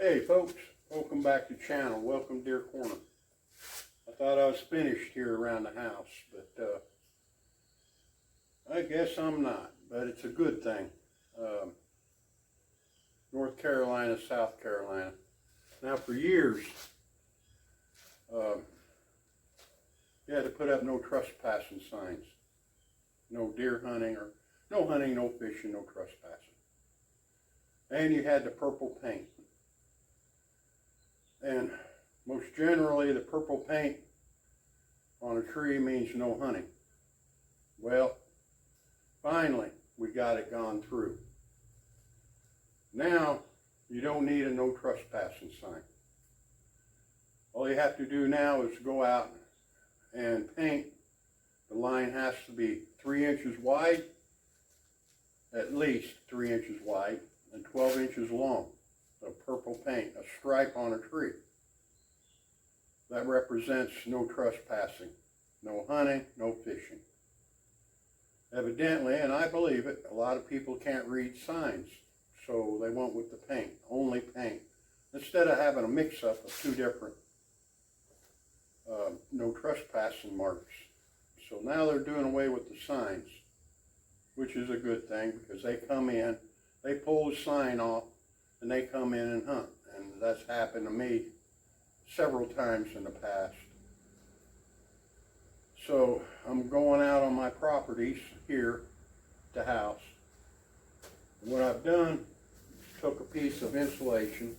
Hey folks, welcome back to the channel. Welcome Deer Corner. I thought I was finished here around the house, but I guess I'm not, but it's a good thing. North Carolina, South Carolina. Now for years, you had to put up no trespassing signs. No deer hunting, or no hunting, no fishing, no trespassing. And you had the purple paint. And most generally, the purple paint on a tree means no hunting. Well, finally, we got it gone through. Now, you don't need a no trespassing sign. All you have to do now is go out and paint. The line has to be 3 inches wide, at least 3 inches wide, and 12 inches long. Of purple paint, a stripe on a tree. That represents no trespassing, no hunting, no fishing. Evidently, and I believe it, a lot of people can't read signs, so they went with the paint, only paint, instead of having a mix-up of two different no trespassing marks. So now they're doing away with the signs, which is a good thing, because they come in, they pull the sign off, and they come in and hunt. And that's happened to me several times in the past. So I'm going out on my properties here at the house. And what I've done is took a piece of insulation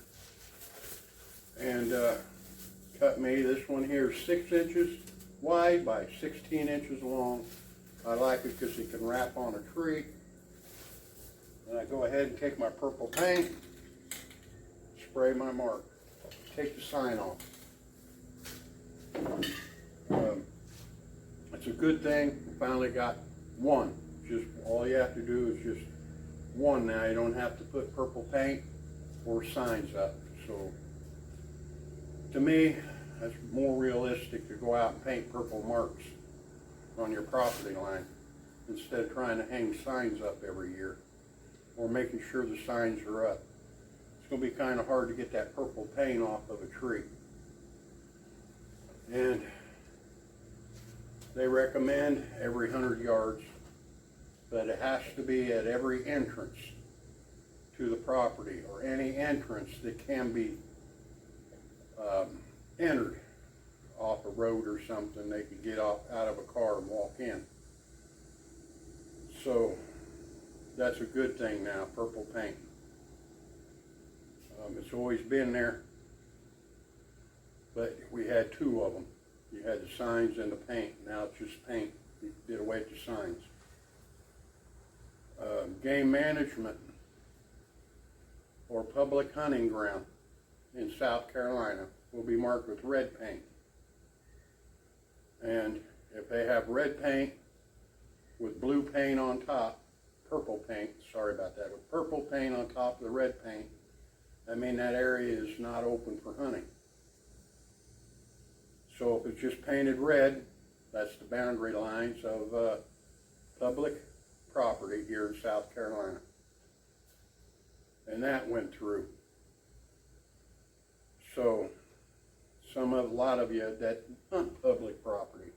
and cut me, this one here is 6 inches wide by 16 inches long. I like it because it can wrap on a tree. And I go ahead and take my purple paint, spray my mark, take the sign off. It's a good thing. We finally got one. Just all you have to do is just one now. You don't have to put purple paint or signs up. So to me, that's more realistic to go out and paint purple marks on your property line instead of trying to hang signs up every year or making sure the signs are up. It's going to be kind of hard to get that purple paint off of a tree. And they recommend every 100 yards, but it has to be at every entrance to the property, or any entrance that can be entered off a road or something. They could get out of a car and walk in. So that's a good thing now, purple paint. It's always been there, but we had two of them. You had the signs and the paint. Now it's just paint. You did away with the signs. Game management or public hunting ground in South Carolina will be marked with red paint. And if they have red paint with blue paint on top, purple paint, sorry about that, with purple paint on top of the red paint, I mean that area is not open for hunting. So if it's just painted red, that's the boundary lines of public property here in South Carolina. And that went through. So a lot of you that hunt public property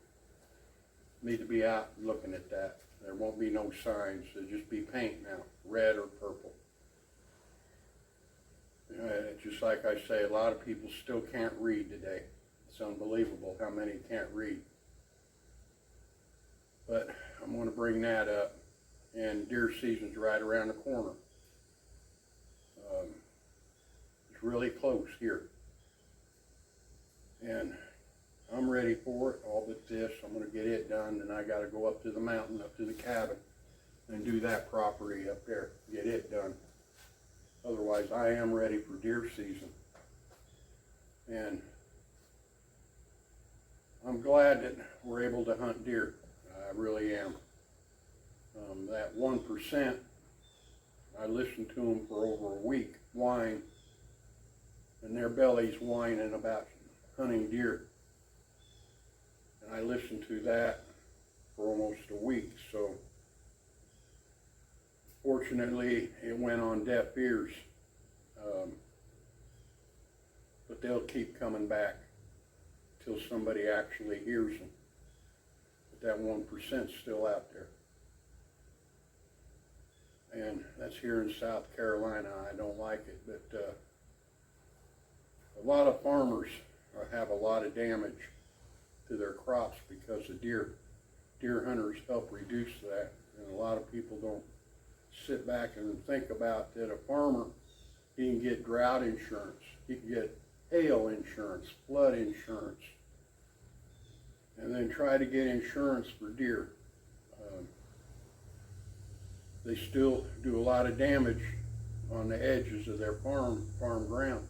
need to be out looking at that. There won't be no signs. There'll just be paint now, red or purple. Just like I say, a lot of people still can't read today. It's unbelievable how many can't read. But I'm going to bring that up. And deer season's right around the corner. It's really close here. And I'm ready for it, all but this. I'm going to get it done, and I got to go up to the mountain, up to the cabin, and do that property up there, get it done. Otherwise, I am ready for deer season. And I'm glad that we're able to hunt deer. I really am. That 1%, I listened to them for over a week, whine, and their bellies whining about hunting deer. And I listened to that for almost a week, so fortunately it went on deaf ears. but they'll keep coming back till somebody actually hears them. But that 1%'s still out there. And that's here in South Carolina. I don't like it, but a lot of farmers have a lot of damage to their crops because of deer. Deer hunters help reduce that, and a lot of people don't sit back and think about that. A farmer, he can get drought insurance, he can get hail insurance, flood insurance, and then try to get insurance for deer. They still do a lot of damage on the edges of their farm ground.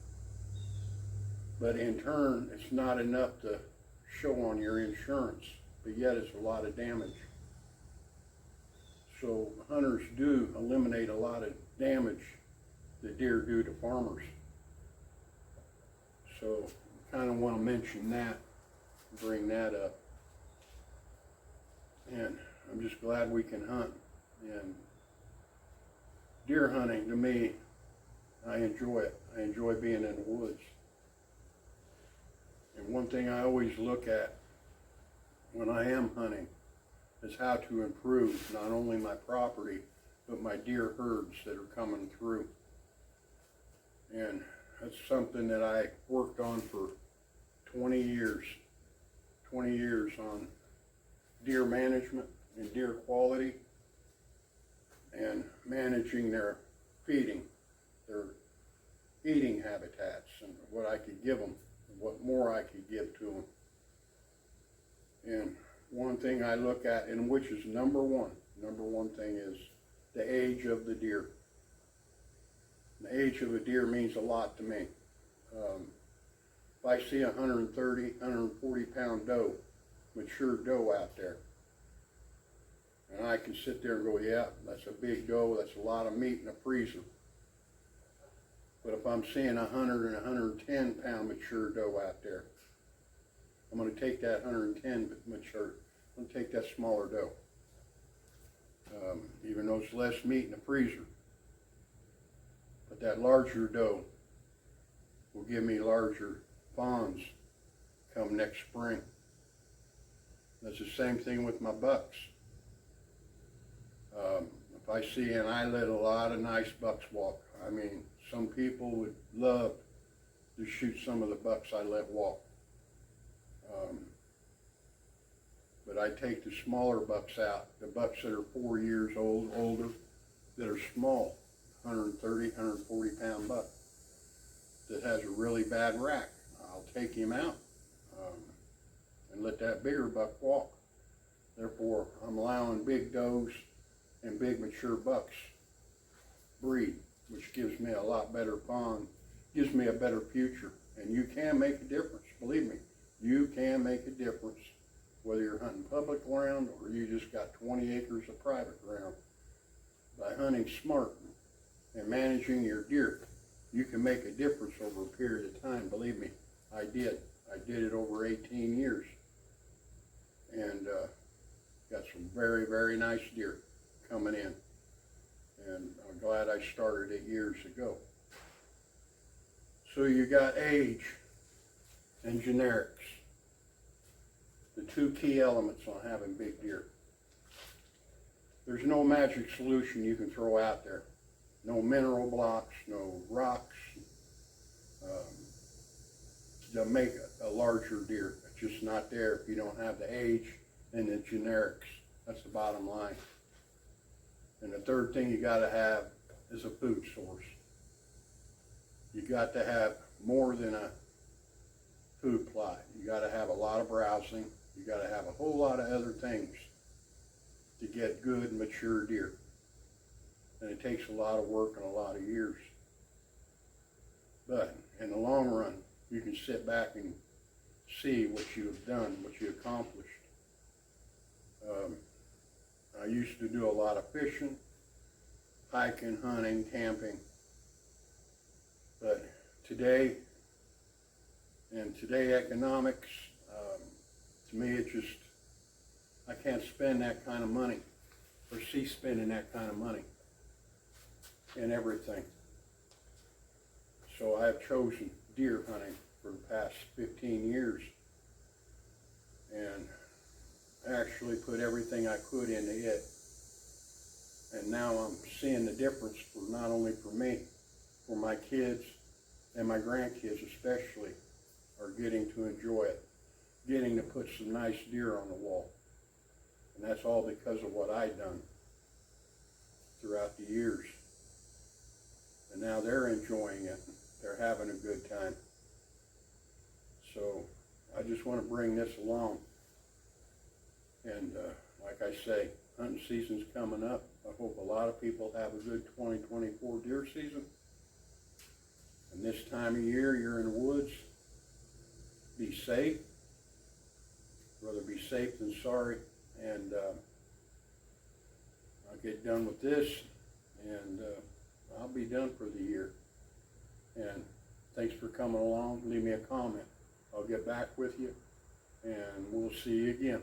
But in turn, it's not enough to show on your insurance, but yet it's a lot of damage. So hunters do eliminate a lot of damage that deer do to farmers. So kind of want to mention that, bring that up. And I'm just glad we can hunt. And deer hunting, to me, I enjoy it. I enjoy being in the woods. And one thing I always look at when I am hunting is how to improve not only my property, but my deer herds that are coming through. And that's something that I worked on for 20 years on deer management and deer quality, and managing their feeding, their eating habitats, and what I could give them, what more I could give to them. And one thing I look at, and which is number one thing, is the age of the deer. The age of a deer means a lot to me. If I see 130, 140 pound doe, mature doe out there, and I can sit there and go, yeah, that's a big doe, that's a lot of meat in a freezer. But if I'm seeing 100 and 110 pound mature doe out there, I'm going to take that 110 mature, I'm going to take that smaller doe. Even though it's less meat in the freezer. But that larger doe will give me larger fawns come next spring. That's the same thing with my bucks. If I see, and I let a lot of nice bucks walk. I mean, some people would love to shoot some of the bucks I let walk. But I take the smaller bucks out, the bucks that are 4 years old, older, that are small, 130, 140 pound buck, that has a really bad rack. I'll take him out and let that bigger buck walk. Therefore, I'm allowing big does and big mature bucks breed, which gives me a lot better fawn, gives me a better future. And you can make a difference, believe me. You can make a difference, whether you're hunting public ground or you just got 20 acres of private ground. By hunting smart and managing your deer, you can make a difference over a period of time. Believe me, I did. I did it over 18 years. And got some very, very nice deer coming in. And I'm glad I started it years ago. So you got age and generics, the two key elements on having big deer. There's no magic solution you can throw out there. No mineral blocks, no rocks to make a larger deer. It's just not there if you don't have the age and the generics. That's the bottom line. And the third thing you gotta have is a food source. You got to have more than a food plot. You gotta have a lot of browsing. You gotta have a whole lot of other things to get good mature deer. And it takes a lot of work and a lot of years. But in the long run, you can sit back and see what you have done, what you accomplished. I used to do a lot of fishing, hiking, hunting, camping. But today, and today economics, to me it just, I can't spend that kind of money or see spending that kind of money in everything. So I have chosen deer hunting for the past 15 years, and actually put everything I could into it. And now I'm seeing the difference, for not only for me, for my kids and my grandkids especially are getting to enjoy it, getting to put some nice deer on the wall. And that's all because of what I've done throughout the years. And now they're enjoying it. They're having a good time. So I just want to bring this along. And like I say, hunting season's coming up. I hope a lot of people have a good 2024 deer season. And this time of year, you're in the woods, be safe. Rather be safe than sorry. And I'll get done with this, and I'll be done for the year. And thanks for coming along. Leave me a comment. I'll get back with you, and we'll see you again.